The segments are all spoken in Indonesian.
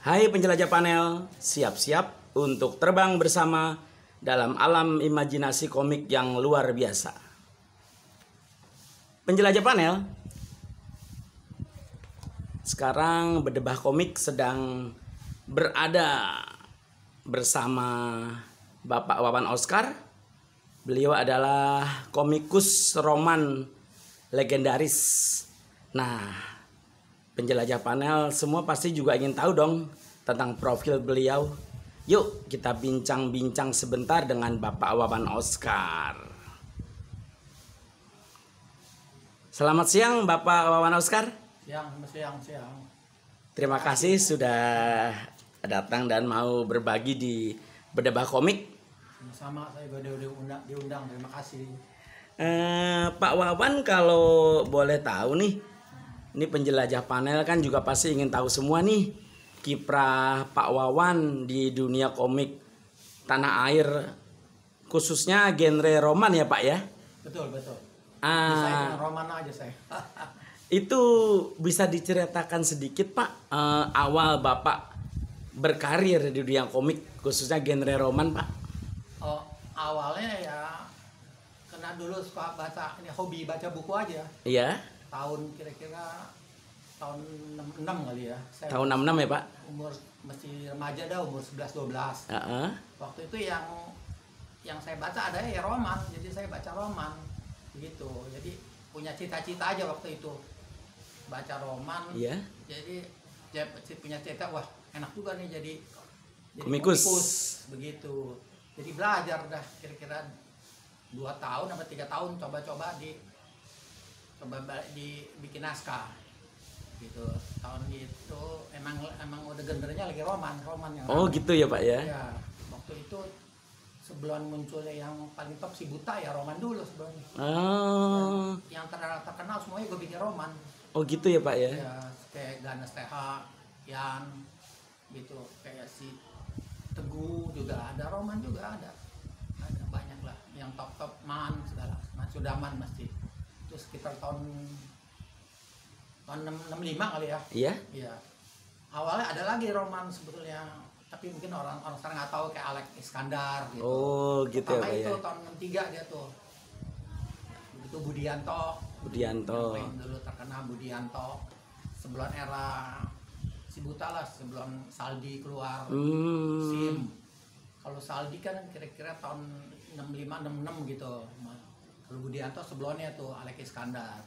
Hai penjelajah panel, siap-siap untuk terbang bersama dalam alam imajinasi komik yang luar biasa. Penjelajah panel, sekarang Berdebah Komik sedang berada bersama Bapak Wawan Oscar. Beliau adalah komikus roman legendaris. Nah, penjelajah panel semua pasti juga ingin tahu dong tentang profil beliau. Yuk kita bincang-bincang sebentar dengan Bapak Wawan Oscar. Selamat siang Bapak Wawan Oscar. Siang. Terima kasih sudah datang dan mau berbagi di Berdebah Komik. Sama saya juga diundang. Terima kasih. Pak Wawan, kalau boleh tahu nih, ini penjelajah panel kan juga pasti ingin tahu semua nih kiprah Pak Wawan di dunia komik tanah air, khususnya genre roman ya Pak ya? Betul. Saya roman aja saya. Itu bisa diceritakan sedikit Pak, awal Bapak berkarir di dunia komik khususnya genre roman Pak? Oh, awalnya ya karena dulu suka baca, ini hobi baca buku aja. Iya. Kira-kira tahun 66 kali ya. Saya Tahun 66 ya Pak? umur masih remaja dah, umur 11-12. Waktu itu yang saya baca ada ya roman, jadi saya baca roman begitu. Jadi punya cita-cita aja waktu itu baca roman. Iya. Jadi dia punya cita, wah enak juga nih jadi Komikus begitu. Jadi belajar dah kira-kira 2 tahun sampai 3 tahun coba dibikin naskah gitu. Tahun itu emang udah gendernya lagi roman yang Oh ramai. gitu ya Pak ya? Ya, waktu itu sebelum munculnya yang paling top si Buta ya roman dulu sebelumnya. Oh. Yang terkenal semuanya gue bikin roman. Oh gitu ya Pak ya? Ya, kayak Ganes TH, Yan gitu, kayak si Teguh juga ada, roman juga ada banyak lah, yang top Man segala, Man Sudaman masih itu sekitar tahun 65 kali ya. Iya. Iya, awalnya ada lagi roman sebetulnya, tapi mungkin orang sekarang nggak tahu, kayak Alex Iskandar gitu. Oh gitu ya Pertama Pak itu ya? tahun 63 dia tuh, itu Budianto. Yang dulu terkenal Budianto sebelum era si Buta lah, sebelum Saldi keluar. Sim. Kalau Saldi kan kira-kira tahun 65-66 gitu. Kalau Budianto sebelumnya tuh Alex Iskandar.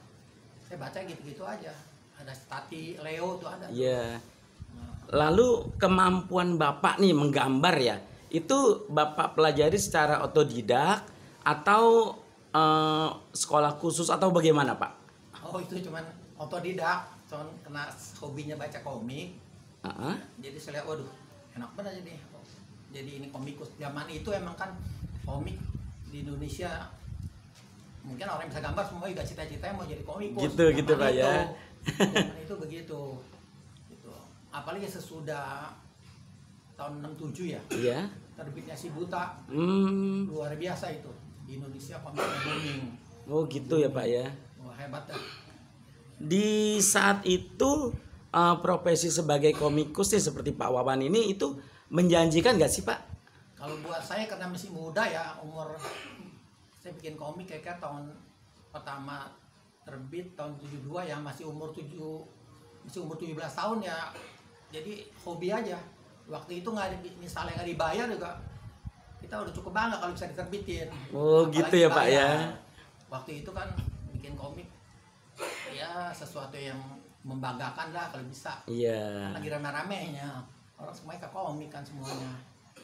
Saya baca gitu-gitu aja. Ada Tati Leo tuh ada. Iya. Lalu kemampuan Bapak nih menggambar ya, itu Bapak pelajari secara otodidak atau sekolah khusus atau bagaimana Pak? Oh itu cuman otodidak. Cuman kena hobinya baca komik. Jadi saya lihat, waduh enak banget jadi. Jadi ini komikus. Zaman itu emang kan komik di Indonesia, mungkin orang yang bisa gambar semua juga cita-citanya mau jadi komikus. Gitu Pak ya. Zaman itu begitu. Gitu. Apalagi sesudah tahun 67 ya. Iya. Terbitnya si Buta. Luar biasa itu. Di Indonesia komiknya booming. Oh gitu ya Pak ya. Wah hebat dah. Di saat itu profesi sebagai komikus nih seperti Pak Wawan ini itu menjanjikan gak sih Pak? Kalau buat saya karena masih muda ya, umur saya bikin komik kayak tahun pertama terbit tahun 72 ya, masih umur 17 tahun ya. Jadi hobi aja. Waktu itu misalnya nggak dibayar juga, kita udah cukup bangga kalau bisa diterbitin. Oh apalagi gitu ya Pak ya. Waktu itu kan bikin komik ya sesuatu yang membanggakan lah kalau bisa. Iya. Lagi rame-ramenya, orang semuanya ke komik kan semuanya.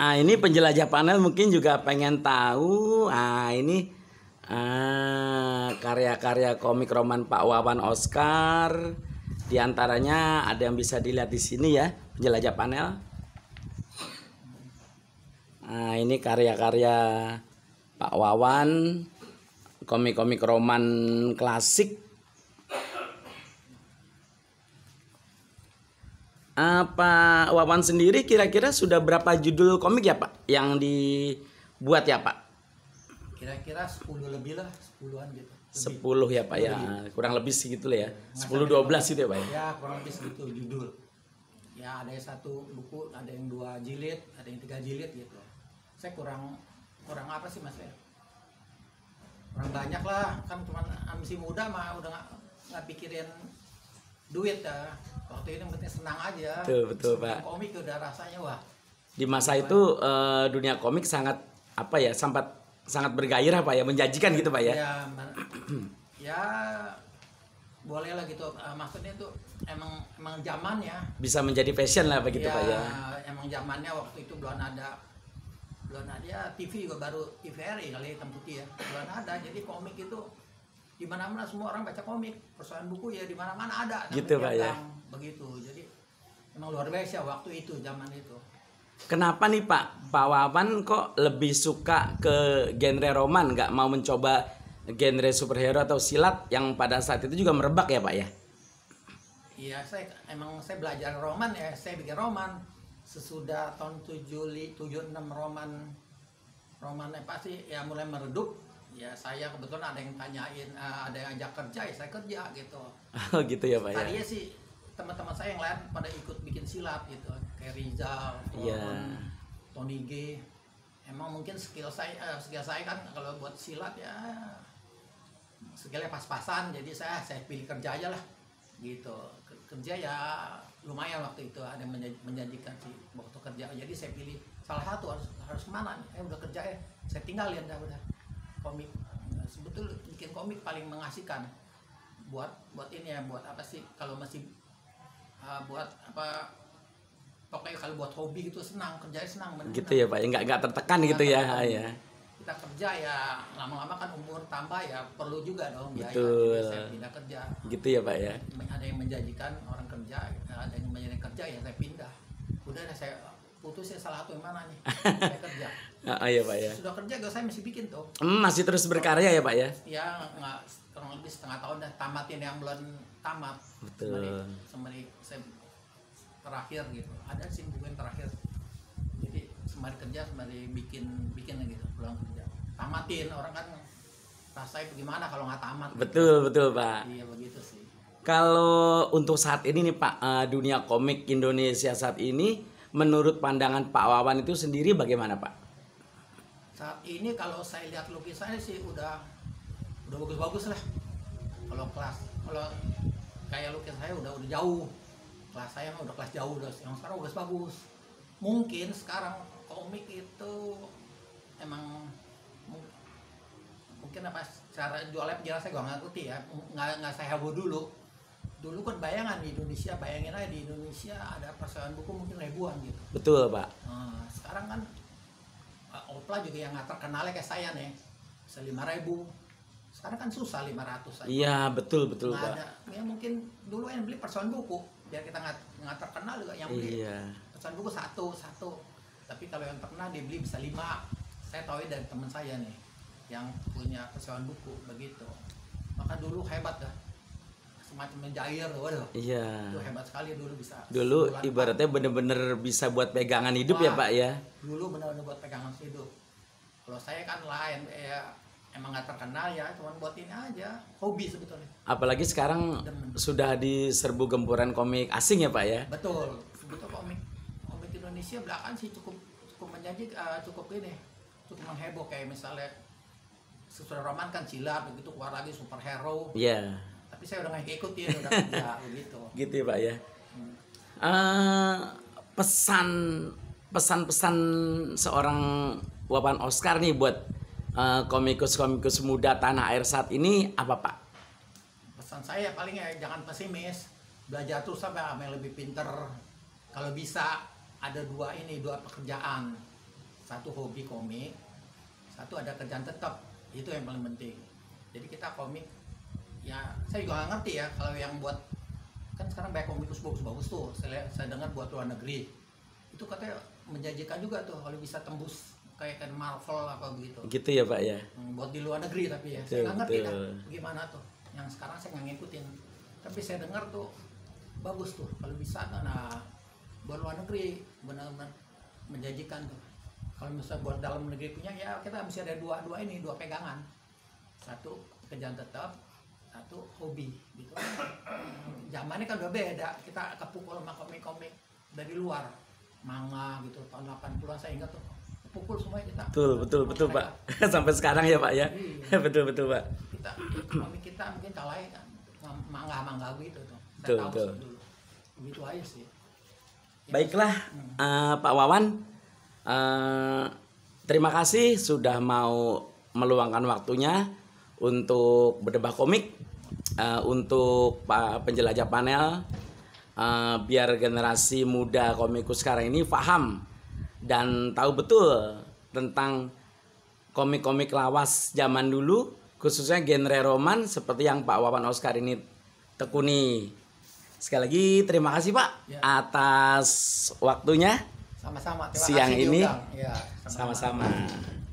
Ini penjelajah panel mungkin juga pengen tahu. Ini karya-karya komik roman Pak Wawan Oscar. Di antaranya ada yang bisa dilihat di sini ya, penjelajah panel. Ini karya-karya Pak Wawan, komik-komik roman klasik. Pak Wawan sendiri kira-kira sudah berapa judul komik ya Pak yang dibuat ya Pak? Kira-kira 10 lebih lah, 10-an gitu. 10 ya Pak ya, kurang lebih segitu lah ya. 10-12 gitu ya Pak ya. Ya kurang lebih segitu judul ya ada yang 1 buku, ada yang 2 jilid, ada yang 3 jilid gitu. Saya kurang apa sih Mas ya? Kurang banyak lah, kan cuman masih muda mah udah nggak pikirin duit dah. Waktu itu yang penting senang aja. Betul Pak. Komik udah rasanya wah. Di masa itu dunia komik sangat apa ya, sangat bergairah Pak ya, menjanjikan gitu Pak ya. Ya boleh lah gitu, maksudnya itu emang zamannya bisa menjadi fashion lah begitu ya, Pak ya. Emang zamannya waktu itu belum ada TV juga, baru TVRI kali hitam putih ya, belum ada. Jadi komik itu di mana-mana, semua orang baca komik, persoalan buku ya di mana-mana ada gitu Pak ya. Begitu, jadi emang luar biasa waktu itu, zaman itu. Kenapa nih Pak Wawan kok lebih suka ke genre roman, nggak mau mencoba genre superhero atau silat yang pada saat itu juga merebak ya Pak ya? Iya, saya belajar roman ya, saya bikin roman sesudah tahun 76 romannya pasti ya mulai meredup. Ya saya kebetulan ada yang tanyain, ada yang ajak kerja, ya saya kerja gitu. Oh gitu ya Pak ya? Tadinya sih teman-teman saya yang lain pada ikut bikin silat gitu, kayak Rizal, Tony G. Emang mungkin skill saya kan kalau buat silat ya skillnya pas-pasan, jadi saya pilih kerja aja lah gitu. Kerja ya lumayan waktu itu, ada yang menjanjikan sih waktu kerja, jadi saya pilih salah satu, harus kemana nih, udah kerja ya saya tinggalin dah udah komik. Sebetulnya bikin komik paling mengasihkan buat ini ya, buat apa sih, kalau masih buat apa, pokoknya kalau buat hobi gitu senang, kerjanya senang bener. Gitu ya Pak ya, nggak tertekan gitu ya. Ya kita kerja ya lama-lama kan umur tambah ya, perlu juga dong biaya. Betul. Saya pindah kerja gitu ya Pak ya. Ada yang menjanjikan orang kerja, ada yang menjanjikan kerja, ya saya pindah. Udah saya putus ya, salah satu yang mana nih saya kerja. Iya Pak ya. Sudah kerja saya masih bikin tuh. Masih terus berkarya ya Pak ya? Ya nggak, kurang lebih setengah tahun dah, tamatin yang belum tamat. Betul. Sembari saya terakhir gitu, ada sih buku yang terakhir. Jadi sembari kerja, sembari bikin gitu, pulang kerja tamatin. Orang kan rasanya bagaimana kalau nggak tamat. Betul Pak. Iya begitu sih. Kalau untuk saat ini nih Pak, dunia komik Indonesia saat ini menurut pandangan Pak Wawan itu sendiri bagaimana Pak? Saat ini kalau saya lihat lukisannya sih udah bagus-bagus lah. Kalau kayak lukis saya udah jauh. Kelas saya mah udah kelas jauh, yang sekarang udah bagus. Mungkin sekarang komik itu emang mungkin apa cara jualnya penjelasan saya nggak ngerti ya, nggak saya heboh dulu kan bayangan di Indonesia, bayangin aja di Indonesia ada perseroan buku mungkin ribuan gitu. Betul Pak. Nah, sekarang kan Opla juga yang nggak terkenalnya kayak saya nih, 5.000. Sekarang kan susah 500 aja. Iya betul Pak. Ada. Ya mungkin dulu yang beli perseroan buku biar kita nggak terkenal juga, yang beli perseroan buku satu. Tapi kalau yang terkenal dia beli bisa 5. Saya tahu dari teman saya nih yang punya perseroan buku begitu. Maka dulu hebat dah, semacam menjair, waduh. Iya. Itu hebat sekali dulu bisa. Dulu ibaratnya bener-bener bisa buat pegangan hidup. Wah, ya Pak ya. Dulu bener-bener buat pegangan hidup. Kalau saya kan lain, emang nggak terkenal ya, cuman buat ini aja, hobi sebetulnya. Apalagi sekarang sudah diserbu gempuran komik asing ya Pak ya. Betul. Sebetulnya komik Indonesia belakangan sih cukup menjanjikan, cukup mengheboh, kayak misalnya sesudah roman kan silat, begitu keluar lagi superhero. Iya. Tapi saya udah nggak ikutin, udah kerja begitu. Gitu ya Pak ya. Pesan-pesan seorang Wawan Oscar nih buat komikus muda tanah air saat ini apa Pak? Pesan saya paling ya jangan pesimis, belajar terus sampai yang lebih pinter. Kalau bisa ada dua pekerjaan, satu hobi komik, satu ada kerjaan tetap, itu yang paling penting. Jadi kita komik ya, saya juga nggak ngerti ya kalau yang buat, kan sekarang banyak komikus bagus tuh, saya dengar buat luar negeri itu katanya menjanjikan juga tuh kalau bisa tembus kayak Marvel apa begitu. Gitu ya Pak ya. Buat di luar negeri tapi ya, saya nggak ngerti kan gimana tuh. Yang sekarang saya nggak ngikutin, tapi saya dengar tuh bagus tuh kalau bisa. Nah, buat luar negeri benar-benar menjanjikan tuh. Kalau misalnya buat dalam negeri punya ya kita mesti ada dua pegangan. Satu kerjaan tetap, satu hobi gitu. Zamannya kan udah beda, kita kepukul sama komik-komik dari luar, manga gitu tahun 80-an saya ingat tuh. Pukul semua kita. Betul Pak. Sampai sekarang ya Pak ya. Iya. betul Pak. Komik kita mungkin kalah kan. Mangga gitu tuh. Betul. Dulu. Begitu aja sih. Baiklah, Pak Wawan, terima kasih sudah mau meluangkan waktunya untuk berdebat komik, untuk Pak penjelajah panel, biar generasi muda komikus sekarang ini paham dan tahu betul tentang komik-komik lawas zaman dulu, khususnya genre roman seperti yang Pak Wawan Oscar ini tekuni. Sekali lagi terima kasih Pak atas waktunya. Sama-sama. Siang ini. Ya, sama-sama.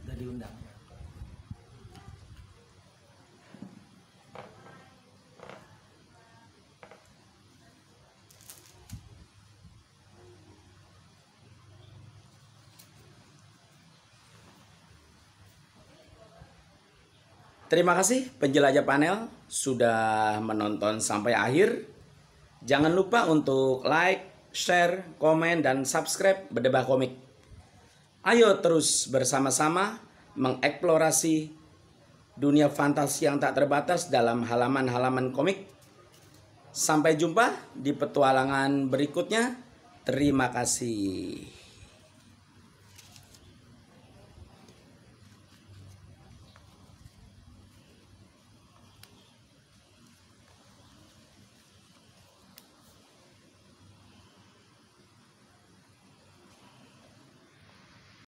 Sudah diundang. Terima kasih penjelajah panel sudah menonton sampai akhir. Jangan lupa untuk like, share, komen, dan subscribe Berdebat Komik. Ayo terus bersama-sama mengeksplorasi dunia fantasi yang tak terbatas dalam halaman-halaman komik. Sampai jumpa di petualangan berikutnya. Terima kasih.